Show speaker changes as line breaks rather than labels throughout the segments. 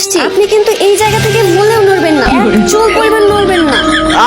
আসছি, আপনি কিন্তু এই জায়গা থেকে ভুলেও নড়বেন না, চুল পরিমাণ নড়বেন না।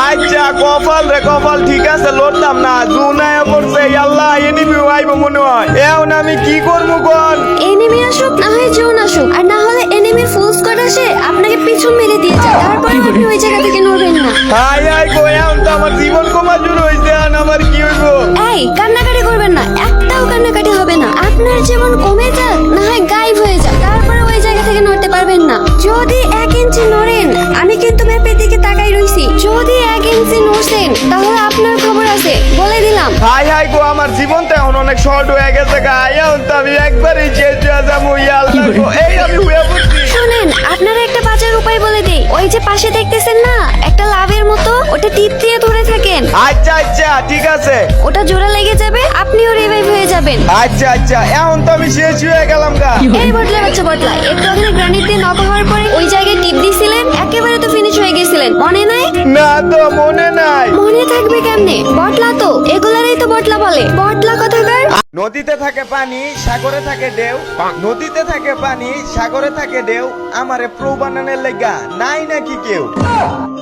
আচ্ছা কপাল রে কপাল, ঠিক আছে লড়তাম না, জুনায় পড়ছে আল্লাহ এনিমি আইব মনে হয়। এখন আমি কি করবো কোন?
এনিমি আসুক না হয় জোন আসুক, আর না হলে এনিমির ফুল স্কোয়াড আসে আপনাকে পিছন মেরে দিয়ে যায়, তারপরে আপনি ওই জায়গা থেকে নড়বেন না।
হাই হাই গো, এখন তো আমার জীবন কমা শুরু হয়েছে, এখন আমার কি হইব?
এই কান্নাকাটি করবেন না, একটাও কান্নাকাটি হবে না। আপনার জীবন কমে যাক না হয় গায়েব হয়ে যাক, তারপরে ওই জায়গা থেকে নড়তে পারবেন না। যদি 1 ইঞ্চি নড়েন, আমি কিন্তু ম্যাপের দিকে তাকাই রইছি, যদি 1 ইঞ্চি নড়ছেন তাহলে আপনার খবর আছে, বলে দিলাম।
হাই হাই গো, আমার জীবন তো এখন অনেক শর্ট হয়ে গেছে গা, এখন তো আমি একবারই শেষ হয়ে যাবো। আল্লাহ গো, এই আমি হয়ে পড়ছি।
শুনেন, আপনারা একটা বাঁচার উপায় বলে দেই। ওই যে পাশে দেখতেছেন না একটা লাভের মতো, ওটা টিপ দিয়ে ধরে থাকেন,
আচ্ছা আচ্ছা ঠিক আছে।
ওটা জোড়া লেগে যাবে, আপনিও রিভাইভ হয়ে যাবেন।
আচ্ছা আচ্ছা, এখন তো আমি শেষ হয়ে গেলাম গা।
এই বটলা বাচ্চা বটলা, একটু আগে গ্রানিট দিয়ে নক হওয়ার পরে ওই জায়গায় টিপ দিছিলেন, একেবারে তো ফিনিশ হয়ে গেছিলেন, মনে নাই?
না তো মনে নাই।
মনে থাকবে কেমনে, বটলা তো এগুলারই তো বটলা বলে, বটলা কথাকার।
নদীতে থাকে পানি, সাগরে থাকে ঢেউ, নদীতে থাকে পানি, সাগরে থাকে ঢেউ, আমারে প্রো বানানোর লেগা নাই নাকি কেউ?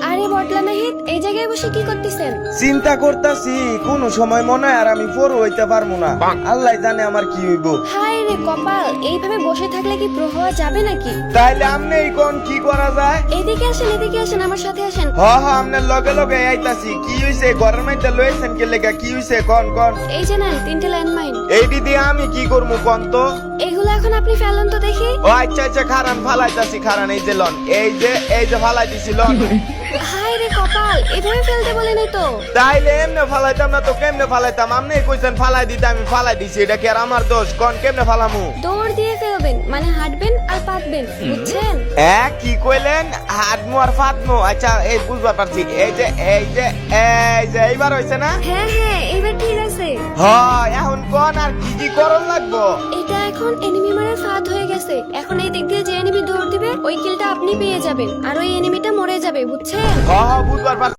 আরে বটলা নাহিদ, এই জায়গায় বসে কি করতেছেন?
চিন্তা করতাছি কোন সময় মনে হয় আর আমি পড়ো হইতে পারবো না, আল্লাহ জানে আমার কি হইব।
হায় রে কপাল, এইভাবে বসে থাকলে কি প্রো হওয়া যাবে নাকি?
তাইলে আমনে কোন কি করা যায়?
এদিকে আসেন, এদিকে আসেন, আমার সাথে আসেন।
হ হ, আমনের লগে লগে আইতাছি। কি হইছে ঘরের মধ্যে লইছেন কে লেগা? কি হইছে কোন কোন?
এই যে নেন 3টে ল্যান্ডমাইন,
এই দিদি আমি কি করবো কোন তো?
এগুলো এখন আপনি ফেলেন তো দেখি।
ও আচ্ছা আচ্ছা, খারান ফালাইতাছি, খারান এই যে লন, এই যে ফালাই দিছি লন।
হায় রে কপাল, এভাবে ফেলতে বলেনি তো।
তাইলে এমনে ফালাইতাম না তো কেমনে ফালাইতাম? আমনে কইছেন ফালাই দিতে, আমি ফালাই দিছি, এটা কি আর আমার দোষ? কোন কেমনে ফালামু?
দৌড় দিয়ে ফেলবেন, মানে হাঁটবেন আর পাতবেন, বুঝছেন?
কি কইলেন? হাতমু আর ফাতমু? আচ্ছা এই বুঝবা পারছি। এইবার হইছে না?
হ্যাঁ হ্যাঁ, এবার ঠিক আছে।
হয় এখন কোন আর কি কি করন লাগবো?
এটা এখন এনিমি মারার ফাঁদ হয়ে গেছে, এখন এই দিক দিয়ে যে এনিমি দৌড় দিবে ওই কিলটা আপনি পেয়ে যাবেন, আর ওই এনিমিটা মরে যাবে, বুঝছেন?
বুঝবার পারছি।